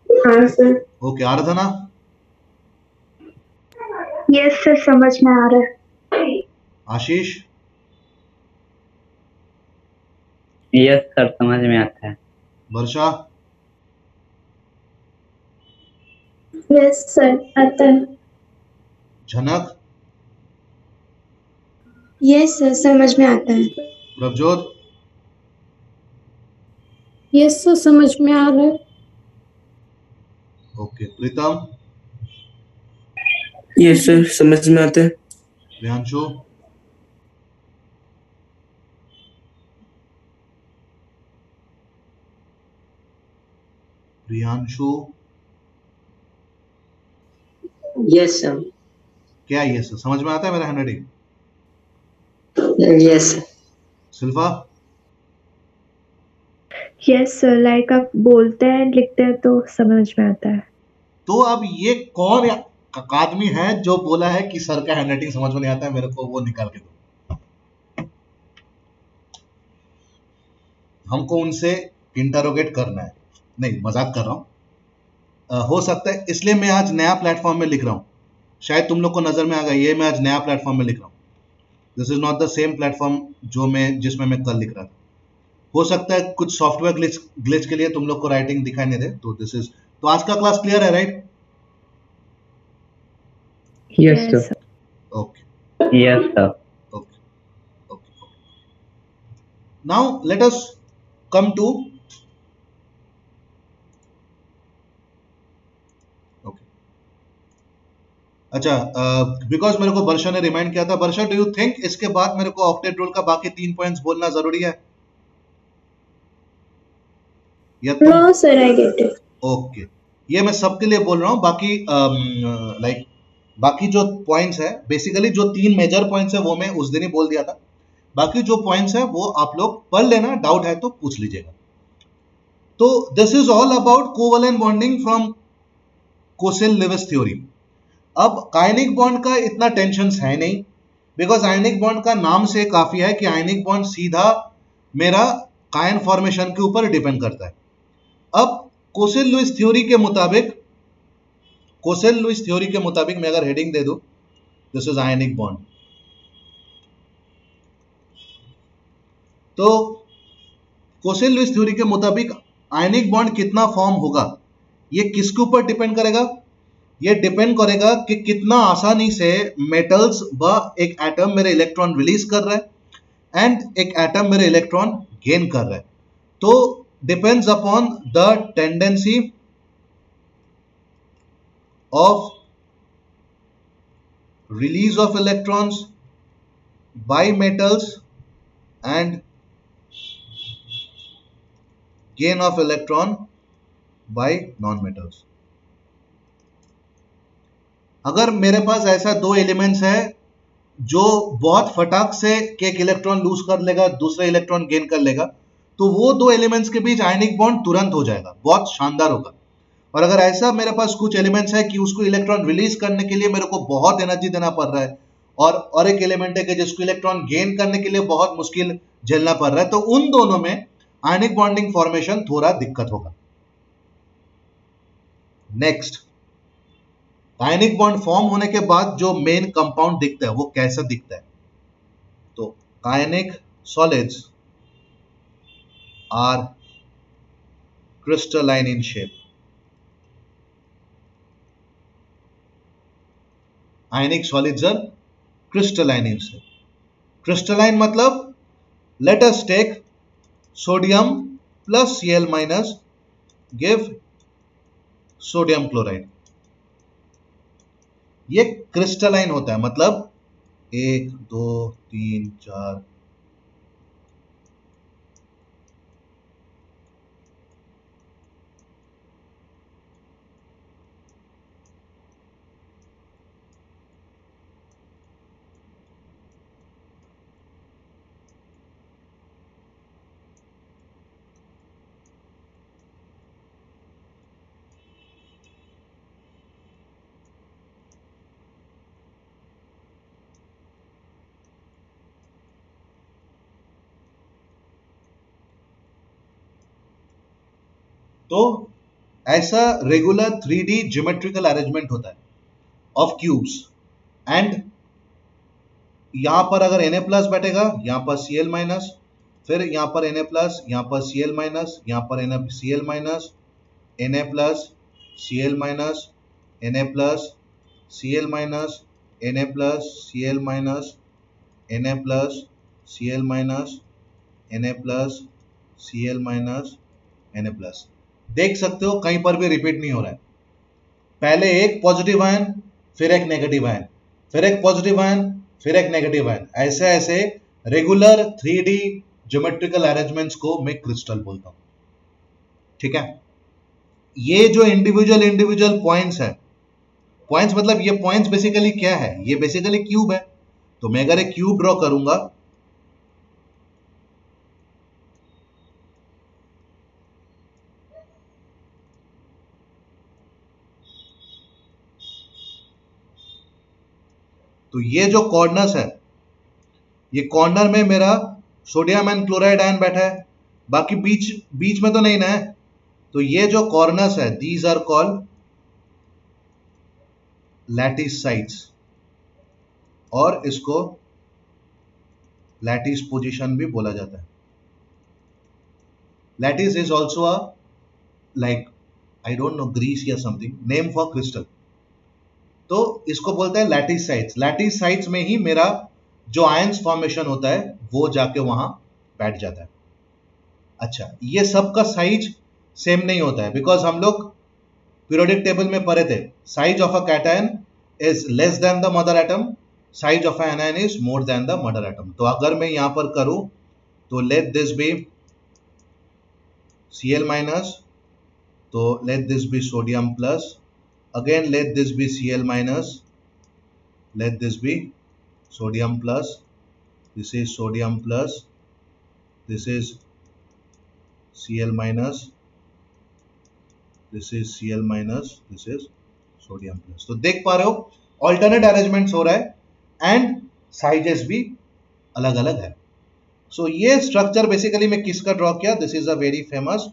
हाँ सर. ओके। आराधना? Yes, sir. समझ में आ रहा है. आशीष? यस सर, समझ में आता है। वर्षा? Yes, sir. आता है. झनक? Yes, sir. समझ में आता है. प्रभजोत? Yes, sir. समझ में आ रहा है. ओके। प्रीतम? यस सर, समझ में आता है। प्रियांशु? Priyanshu, Yes, sir. क्या ये सर समझ में आता है मेरा handwriting? Yes, sir. Shilpa, yes sir, like आप बोलते हैं लिखते हैं तो समझ में आता है। तो अब ये कौन आदमी है जो बोला है कि सर का हैंडराइटिंग समझ में नहीं आता है, मेरे को वो निकाल के दो। हमको उनसे इंटरोगेट करना है। नहीं, मजाक कर रहा हूं। हो सकता है, इसलिए मैं आज नया प्लेटफॉर्म में लिख रहा हूं। शायद तुम लोग को नजर में आ गया, ये मैं आज नया प्लेटफॉर्म में लिख रहा हूं। This is not the same platform जिसमें मैं कल लिख रहा था। हो सकता है कुछ सॉफ्टवेयर ग्लिच के लिए तुम लोग को राइटिंग दिखाई नहीं दे। तो आज का क्लास क्लियर है, right? Yes sir. Okay Yes, sir. Okay okay. Now let us come to okay. अच्छा, बिकॉज मेरे को वर्षा ने रिमाइंड किया था। वर्षा, डू यू थिंक इसके बाद मेरे को ऑक्टेट रूल का बाकी 3 पॉइंट्स बोलना जरूरी है या तुम? No sir, I get it. Okay, ये मैं सबके लिए बोल रहा हूँ। बाकी बाकी जो पॉइंट्स है, बेसिकली जो 3 मेजर पॉइंट्स है वो मैं उस दिन ही बोल दिया था। बाकी जो पॉइंट्स है वो आप लोग पढ़ लेना, डाउट है तो पूछ लीजिएगा। तो this is all about covalent bonding from Kossel-Levi's theory. अब आयनिक बॉन्ड का इतना टेंशन है नहीं, बिकॉज आयनिक बॉन्ड का नाम से काफी है कि आयनिक बॉन्ड सीधा मेरा कायन फॉर्मेशन के ऊपर डिपेंड करता है। अब कोसेल-लुईस थ्योरी के मुताबिक मैं अगर हेडिंग दे दूं, दिस इज आयनिक बॉन्ड, तो कोसेल-लुईस थ्योरी के मुताबिक आयनिक बॉन्ड कितना फॉर्म होगा, ये किसके ऊपर डिपेंड करेगा? ये डिपेंड करेगा कि कितना आसानी से मेटल्स व एक एटम मेरे इलेक्ट्रॉन रिलीज कर रहा है एंड एक एटम मेरे इलेक्ट्रॉन गेन कर रहा है। तो depends upon the tendency of release of electrons bye metals and gain of electron by non metals. अगर मेरे पास ऐसा 2 एलिमेंट्स है जो बहुत फटाक से एक इलेक्ट्रॉन लूज कर लेगा, दूसरा इलेक्ट्रॉन गेन कर लेगा, तो वो 2 एलिमेंट्स के बीच आयनिक बॉन्ड तुरंत हो जाएगा, बहुत शानदार होगा। और अगर ऐसा मेरे पास कुछ एलिमेंट्स है कि उसको इलेक्ट्रॉन रिलीज करने के लिए मेरे को बहुत एनर्जी देना पड़ रहा है, और एक एलिमेंट है कि जिसको इलेक्ट्रॉन गेन करने के लिए बहुत मुश्किल झेलना पड़ रहा है, तो उन दोनों में आयनिक बॉन्डिंग फॉर्मेशन थोड़ा दिक्कत होगा। नेक्स्ट, आयनिक बॉन्ड फॉर्म होने के बाद जो मेन कंपाउंड दिखता है वो कैसा दिखता है? तो ionic solids are crystalline in shape. Ionic solids are crystalline in shape. Crystalline मतलब, let us take sodium plus Cl minus give sodium chloride. ये क्रिस्टलाइन होता है, मतलब 1 2 3 4। तो ऐसा रेगुलर 3D ज्योमेट्रिकल अरेंजमेंट होता है ऑफ क्यूब्स, एंड यहां पर अगर Na प्लस बैठेगा, यहां पर Cl माइनस, फिर यहां पर Na प्लस, यहां पर Cl माइनस, यहां पर Cl minus, Na plus, Cl minus, Na plus, Cl minus, Na plus, Cl minus, Na plus, Cl minus, Na plus, Cl minus, Na plus. देख सकते हो कहीं पर भी रिपीट नहीं हो रहा है। पहले एक पॉजिटिव आयन, फिर एक नेगेटिव आयन, फिर एक पॉजिटिव आयन, फिर एक नेगेटिव आयन, ऐसे ऐसे रेगुलर 3D ज्योमेट्रिकल अरेंजमेंट्स को मैं क्रिस्टल बोलता हूं। ठीक है, ये जो इंडिविजुअल इंडिविजुअल पॉइंट्स है, पॉइंट्स मतलब ये पॉइंट्स बेसिकली क्या है, ये बेसिकली क्यूब है। तो मैं अगर एक क्यूब ड्रॉ करूंगा, तो ये जो कॉर्नर्स है, ये कॉर्नर में मेरा सोडियम एंड क्लोराइड आयन बैठा है, बाकी बीच बीच में तो नहीं ना है। तो ये जो कॉर्नर्स है, these are called lattice sides, और इसको लैटिस पोजीशन भी बोला जाता है। Lattice is also a like I don't know Greek या समथिंग नेम फॉर क्रिस्टल। तो इसको बोलते हैं लैटिस साइड्स। लैटिस साइड्स में ही मेरा जो आयंस फॉर्मेशन होता है वो जाके वहां बैठ जाता है। अच्छा, ये सब का साइज सेम नहीं होता है, बिकॉज हम लोग पीरियोडिक टेबल में पढ़े थे, size of a cation is less than the mother atom, size of a anion is more than the mother atom. तो अगर मैं यहां पर करूं तो let this be Cl minus, तो let this be sodium plus, again let this be Cl minus, let this be sodium plus, this is sodium plus, this is Cl minus, this is Cl minus, this is sodium plus। तो देख पा रहे हो alternate arrangements हो रहा है and sizes भी अलग अलग है। सो ये स्ट्रक्चर बेसिकली मैं किसका ड्रॉ किया, this is a very famous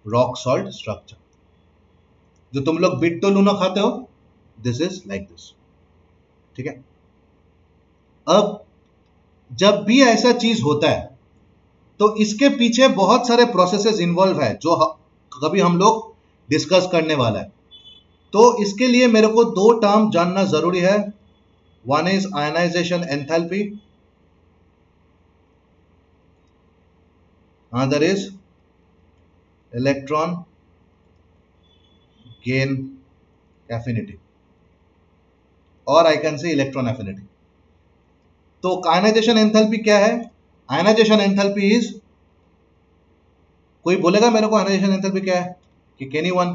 rock salt structure, जो तुम लोग बिट तो लूना खाते हो, दिस इज लाइक दिस। ठीक है, अब जब भी ऐसा चीज होता है तो इसके पीछे बहुत सारे प्रोसेसेस इन्वॉल्व है जो कभी हम लोग डिस्कस करने वाला है। तो इसके लिए मेरे को दो टर्म जानना जरूरी है, one is ionization enthalpy, other is electron gain affinity, और I can say electron affinity. तो आयनाइजेशन एंथैल्पी क्या है? आयनाइजेशन एंथैल्पी इज, कोई बोलेगा मेरे को आयनाइजेशन एंथैल्पी क्या है कि कैन यू वन?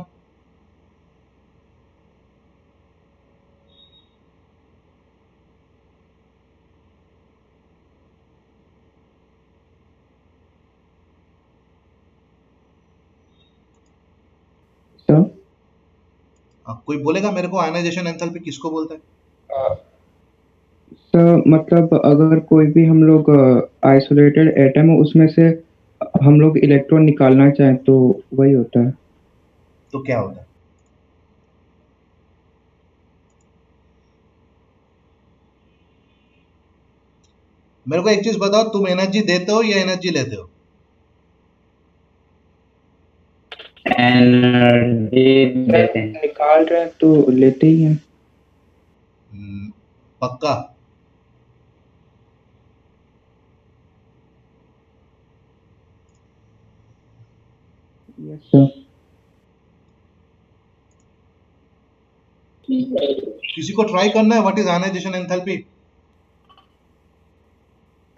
सर कोई बोलेगा मेरे को आयनाइजेशन एंथैल्पी किसको बोलता है? सर मतलब अगर कोई भी हम लोग आइसोलेटेड एटम हो उसमें से हम लोग इलेक्ट्रॉन निकालना चाहें तो वही होता है। तो क्या होता है? मेरे को एक चीज बताओ, तुम एनर्जी देते हो या एनर्जी लेते हो? एनर्जी देते हैं। निकाल रहे हैं तो लेते ही हैं। पक्का? Yes sir. किसी को ट्राई करना है what is ionization enthalpy?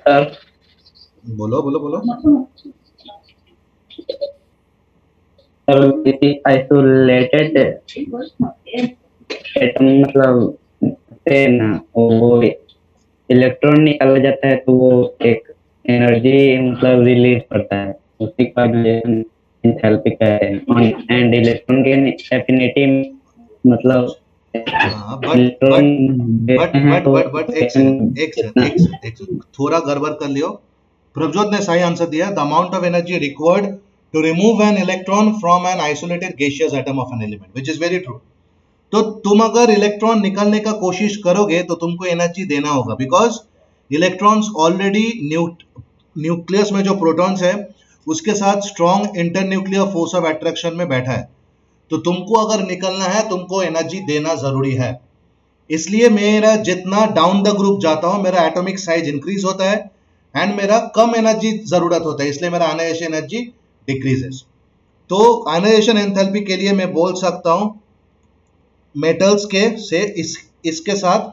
Sir बोलो बोलो बोलो। सर किसी आइसोलेटेड एटम मतलब से ना वो इलेक्ट्रॉन निकाला जाता है तो वो एक एनर्जी मतलब रिलीज करता है, उसी का एंथैल्पी कहते हैं। एंड इलेक्ट्रॉन के एफिनिटी मतलब बट इलेक्ट्रॉन बट देते हैं बट तो बट बट एक सेकंड एक सेकंड एक सेकंड एक सेकंड, थोड़ा गड़बड़ कर लियो। प्रभजोत ने सही आंसर दिया, the amount of energy required to remove an electron from an isolated gaseous atom of an element, which is very true. तो तुम अगर इलेक्ट्रॉन निकालने का कोशिश करोगे तो तुमको एनर्जी देना होगा, बिकॉज इलेक्ट्रॉन्स ऑलरेडी न्यूक्लियस में जो प्रोटॉन्स है उसके साथ strong internuclear force of attraction में बैठा है। तो तुमको अगर निकलना है तुमको एनर्जी देना जरूरी है। इसलिए मेरा जितना डाउन द ग्रुप जाता हूं मेरा एटॉमिक साइज इंक्रीज होता है एंड मेरा कम एनर्जी जरूरत होता है, इसलिए मेरा आयनाइजेशन एनर्जी डिक्रीजेस। तो आयनाइजेशन एंथैल्पी के लिए मैं बोल सकता हूं मेटल्स के से इसके साथ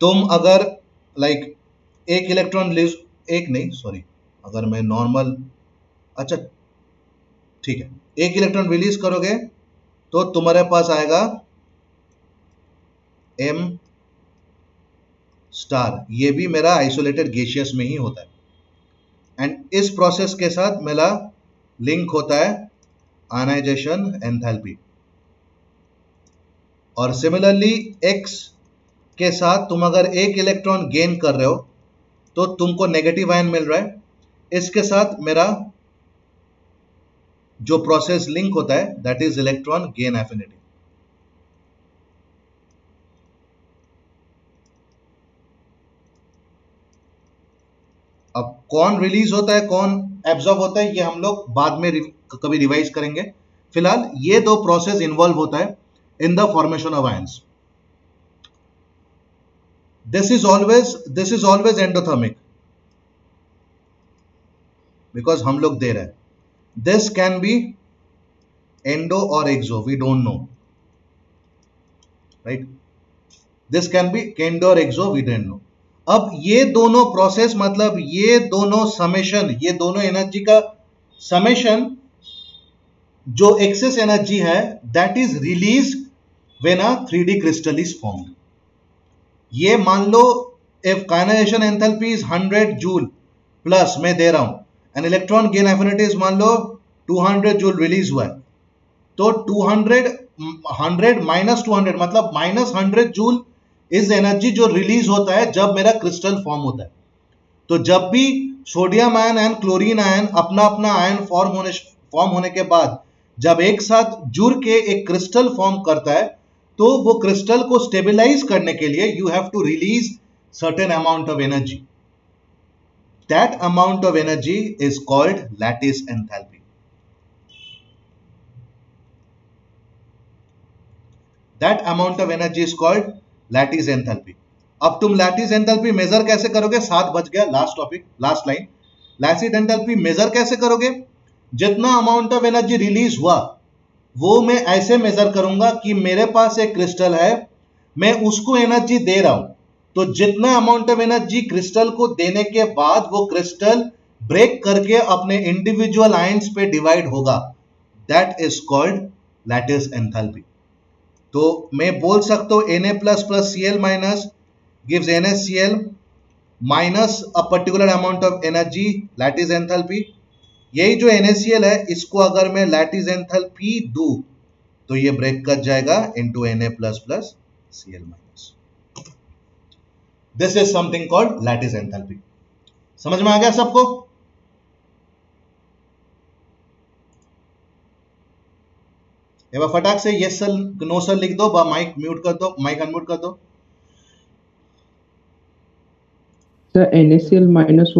तुम अगर लाइक एक इलेक्ट्रॉन ले, एक नहीं सॉरी, अगर मैं नॉर्मल, अच्छा ठीक है, एक इलेक्ट्रॉन रिलीज करोगे तो तुम्हारे पास आएगा m स्टार, ये भी मेरा आइसोलेटेड गैसियस में ही होता है, एंड इस प्रोसेस के साथ मेरा लिंक होता है आयनाइजेशन एंथैल्पी। और सिमिलरली x के साथ तुम अगर एक इलेक्ट्रॉन गेन कर रहे हो तो तुमको नेगेटिव आयन मिल रहा है, इसके साथ मेरा जो प्रोसेस लिंक होता है that is electron gain affinity. अब कौन रिलीज होता है कौन एब्जॉर्ब होता है ये हम लोग बाद में कभी रिवाइज करेंगे। फिलहाल ये दो प्रोसेस इन्वॉल्व होता है in the formation of ions. This is always endothermic because हम लोग दे रहे हैं। दिस कैन बी एंडो और exo, we don't know, right. This can be endo और एक्सो, वी डोंट नो। अब ये दोनों प्रोसेस मतलब ये दोनों समेशन, ये दोनों एनर्जी का समेशन जो एक्सेस एनर्जी है that is release when a 3D crystal is formed. ये मान लो if ionization enthalpy is 100 joule plus मैं दे रहा हूं and electron gain affinity is मान लो 200 जूल रिलीज हुआ है, तो 100 माइनस 200 मतलब माइनस 100 जूल इज एनर्जी जो रिलीज होता है जब मेरा क्रिस्टल फॉर्म होता है। तो जब भी sodium ion and chlorine ion अपना अपना आयन फॉर्म होने के बाद जब एक साथ जुड़ के एक क्रिस्टल फॉर्म करता है तो वो क्रिस्टल को स्टेबलाइज करने के लिए you have to release certain amount of energy. That amount of energy is called lattice enthalpy. That amount of energy is called lattice enthalpy. अब तुम लैटिस एंथैल्पी मेजर कैसे करोगे? 7 बज गया, last topic, last line. Lattice enthalpy measure कैसे करोगे? जितना amount of energy release हुआ वो मैं ऐसे मेजर करूंगा कि मेरे पास एक क्रिस्टल है, मैं उसको एनर्जी दे रहा हूं, तो जितना अमाउंट ऑफ एनर्जी क्रिस्टल को देने के बाद वो क्रिस्टल ब्रेक करके अपने इंडिविजुअल आयंस पे डिवाइड होगा, that is called lattice enthalpy. तो मैं बोल सकता हूं Na plus plus Cl minus gives NaCl minus a particular amount of energy, lattice enthalpy. यही जो NaCl है इसको अगर मैं लैटिस एंथैल्पी दूं तो ये ब्रेक कर जाएगा into Na plus plus Cl minus. This is something called lattice enthalpy. समझ में आ गया सबको? एक बार फटाक से यस सर नो सर लिख दो, माइक म्यूट कर दो, माइक अनम्यूट कर दो। Sir NaCl minus